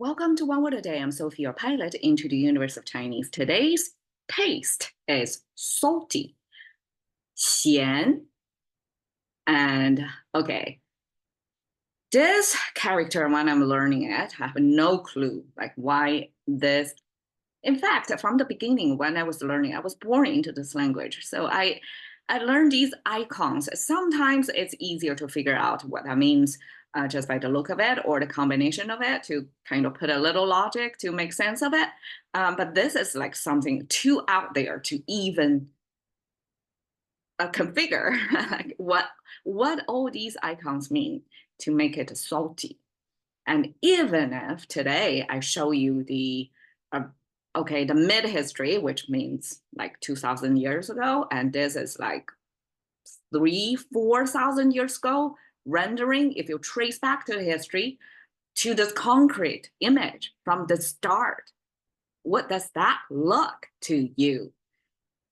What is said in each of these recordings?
Welcome to One Word a Day. I'm Sophie, your pilot into the universe of Chinese. Today's taste is salty, 咸, and okay. This character, when I'm learning it, I have no clue like why this. In fact, from the beginning, when I was learning, I was born into this language. So I learned these icons. Sometimes it's easier to figure out what that means just by the look of it or the combination of it to kind of put a little logic to make sense of it. But this is like something too out there to even configure like what all these icons mean to make it salty. And even if today I show you the the mid history, which means like 2,000 years ago, and this is like 4,000 years ago, rendering, if you trace back to the history, to this concrete image from the start, what does that look to you?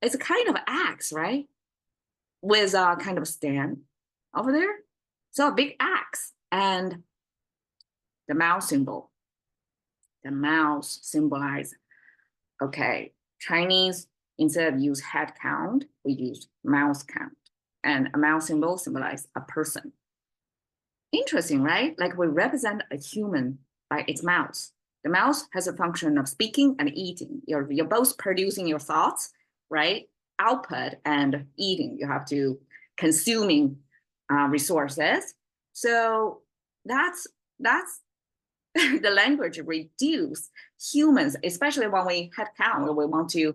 It's a kind of axe, right? With a kind of stand over there. So a big axe and the mouse symbol. The mouse symbolizes, okay, Chinese, instead of use head count, we use mouse count. And a mouse symbol symbolizes a person. Interesting, right? Like we represent a human by its mouth. The mouth has a function of speaking and eating. You're both producing your thoughts, right? Output and eating. You have to consuming resources. So that's the language reduce humans, especially when we head count, we want to,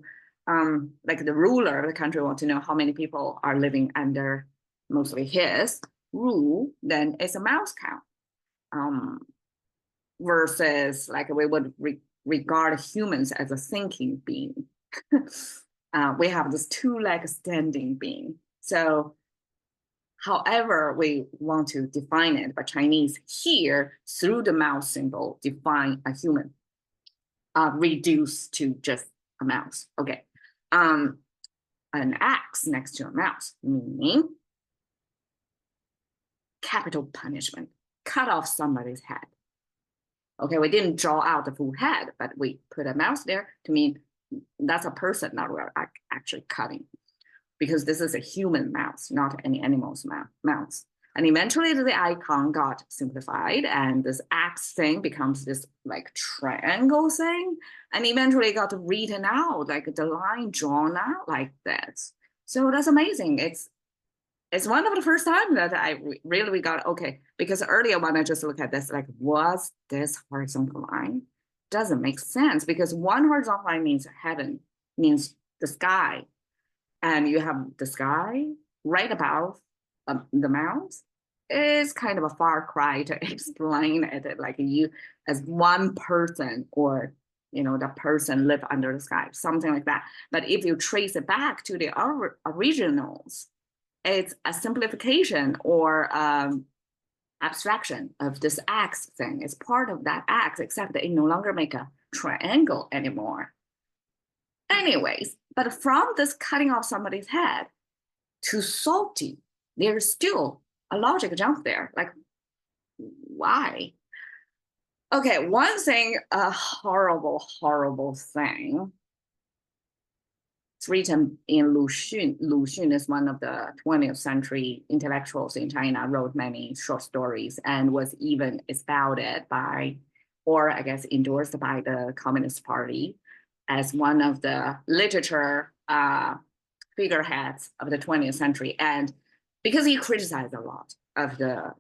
like the ruler of the country want to know how many people are living under mostly his rule, then it's a mouse count. Versus like we would regard humans as a thinking being. We have this two-leg standing being. So however we want to define it, but Chinese here, through the mouse symbol, define a human, reduced to just a mouse. Okay. An axe next to a mouse, meaning capital punishment, cut off somebody's head. Okay, we didn't draw out the full head, but we put a mouse there to mean that's a person that we're actually cutting, because this is a human mouse, not any animal's mouse. And eventually the icon got simplified and this axe thing becomes this like triangle thing. And eventually it got written out, like the line drawn out like this. So that's amazing. It's one of the first time that I really got, okay, because earlier when I just look at this, like, was this horizontal line? Doesn't make sense because one horizontal line means heaven, means the sky. And you have the sky right above the mouse. It's kind of a far cry to explain it like you as one person or the person live under the sky, something like that. But if you trace it back to the originals, it's a simplification or abstraction of this axe thing. It's part of that axe, except that it no longer make a triangle anymore. Anyways, but from this cutting off somebody's head to salty, there's still a logic jump there. Like, why? Okay, one thing, a horrible, horrible thing. It's written in Lu Xun. Lu Xun is one of the 20th century intellectuals in China, wrote many short stories and was even espoused by, or I guess endorsed by the Communist Party as one of the literature figureheads of the 20th century. And because he criticized a lot of the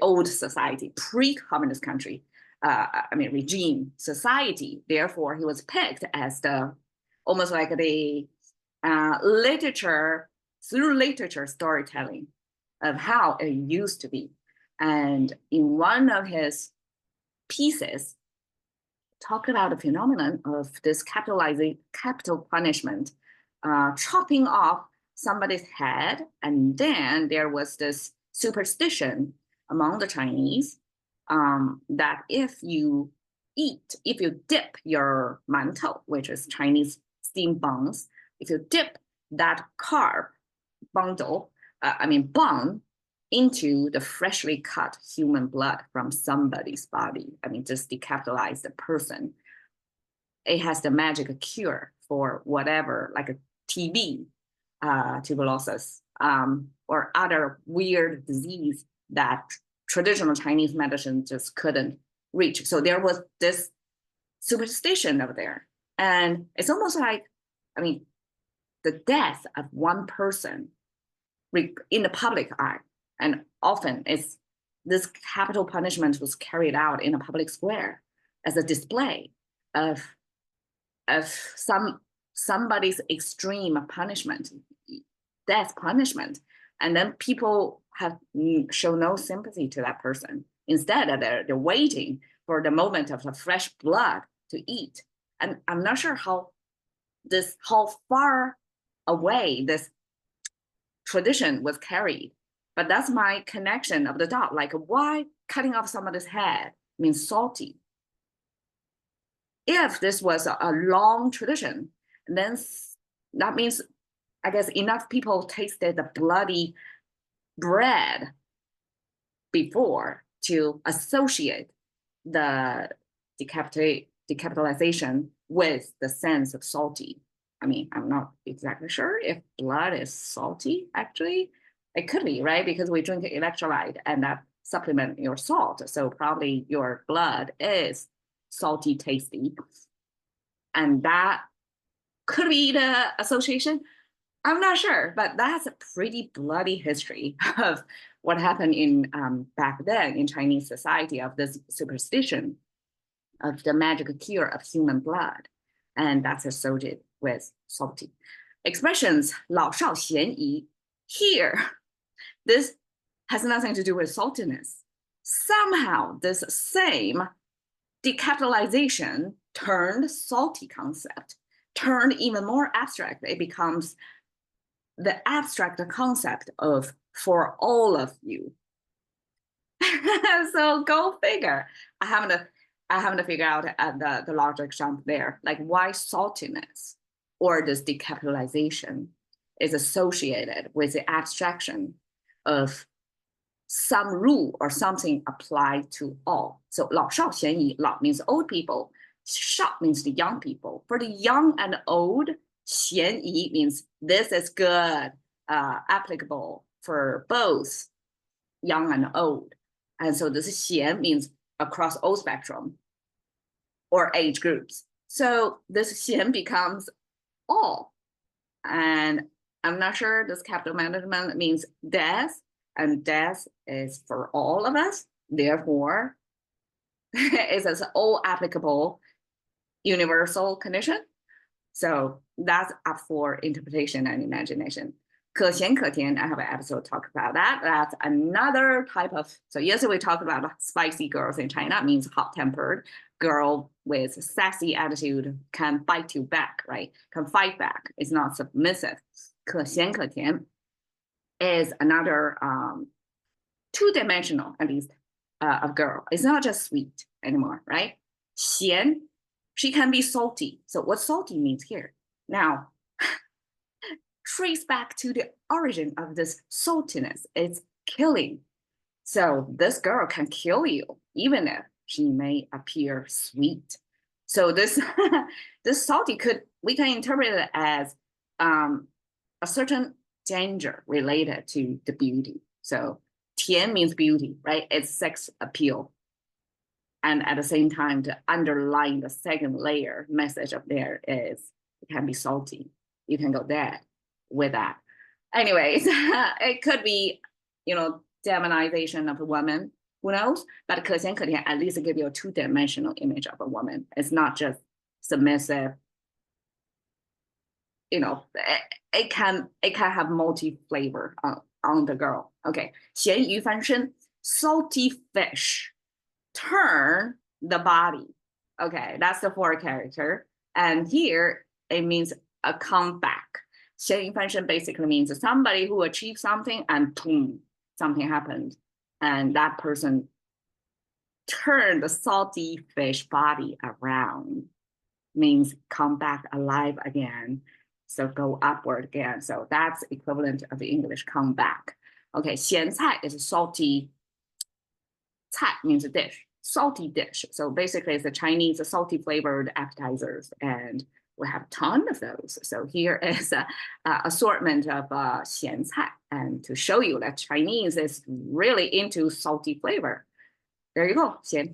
old society, pre-communist country, regime society, therefore he was picked as the almost like the literature, through literature storytelling of how it used to be. And in one of his pieces, talked about the phenomenon of this capital punishment, chopping off somebody's head. And then there was this superstition among the Chinese that if you dip your mantou, which is Chinese steamed buns, if you dip that carb bundle, bun into the freshly cut human blood from somebody's body. I mean, just decapitalize the person. It has the magic cure for whatever, like a TB, tuberculosis, or other weird disease that traditional Chinese medicine just couldn't reach. So there was this superstition over there. And it's almost like, I mean, the death of one person in the public eye, and often this capital punishment was carried out in a public square as a display of somebody's extreme punishment, death punishment. And then people have shown no sympathy to that person. Instead, they're waiting for the moment of the fresh blood to eat. And I'm not sure how far away this tradition was carried, but that's my connection of the dot. Like, why cutting off somebody's head means salty? If this was a long tradition, then that means, I guess, enough people tasted the bloody bread before to associate the decapitalization with the sense of salty. I mean, I'm not exactly sure if blood is salty, actually. It could be, right? Because we drink electrolyte and that supplement your salt. So probably your blood is salty, tasty. And that could be the association. I'm not sure, but that's a pretty bloody history of what happened in back then in Chinese society, of this superstition of the magic cure of human blood. And that's associated with salty. Expressions 老少咸宜, here, this has nothing to do with saltiness. Somehow this same decapitalization turned salty concept, turned even more abstract. It becomes the abstract concept of for all of you. So go figure. I haven't figured out the logic jump there, like why saltiness or this decapitalization is associated with the abstraction of some rule or something applied to all. So 老少咸宜, 老 means old people, 少 means the young people. For the young and old, 咸宜 means this is good, applicable for both young and old. And so this 咸 means across all spectrum or age groups. So this 咸 becomes all. And I'm not sure this capital management means death, and death is for all of us. Therefore, it's an all applicable universal condition. So that's up for interpretation and imagination. 可咸可甜, I have an episode talk about that. That's another type of, so yesterday we talked about spicy girls in China, means hot-tempered girl with sassy attitude, can bite you back, right? Can fight back, it's not submissive. 可咸可甜 is another two-dimensional, at least, of girl. It's not just sweet anymore, right? 咸, she can be salty. So what salty means here? Now, trace back to the origin of this saltiness. It's killing. So this girl can kill you, even if she may appear sweet. So this, this salty we can interpret it as a certain danger related to the beauty. So 甜 means beauty, right? It's sex appeal. And at the same time, to underline the second layer message of there is it can be salty. You can go dead with that. Anyways, it could be, demonization of a woman, who knows? But 可咸可甜 at least give you a two-dimensional image of a woman. It's not just submissive. It can have multi-flavor on the girl. Okay, 咸鱼翻身, salty fish, turn the body. Okay, that's the fourth character. And here it means a comeback. 咸鱼翻身 basically means somebody who achieved something and boom, something happened. And that person turned the salty fish body around, means come back alive again. So go upward again. So that's equivalent of the English come back. Okay, 咸菜 is a salty. 菜 means a dish, salty dish. So basically, it's a Chinese salty flavored appetizers, and we have a ton of those. So here is a assortment of 咸菜, and to show you that Chinese is really into salty flavor. There you go, 咸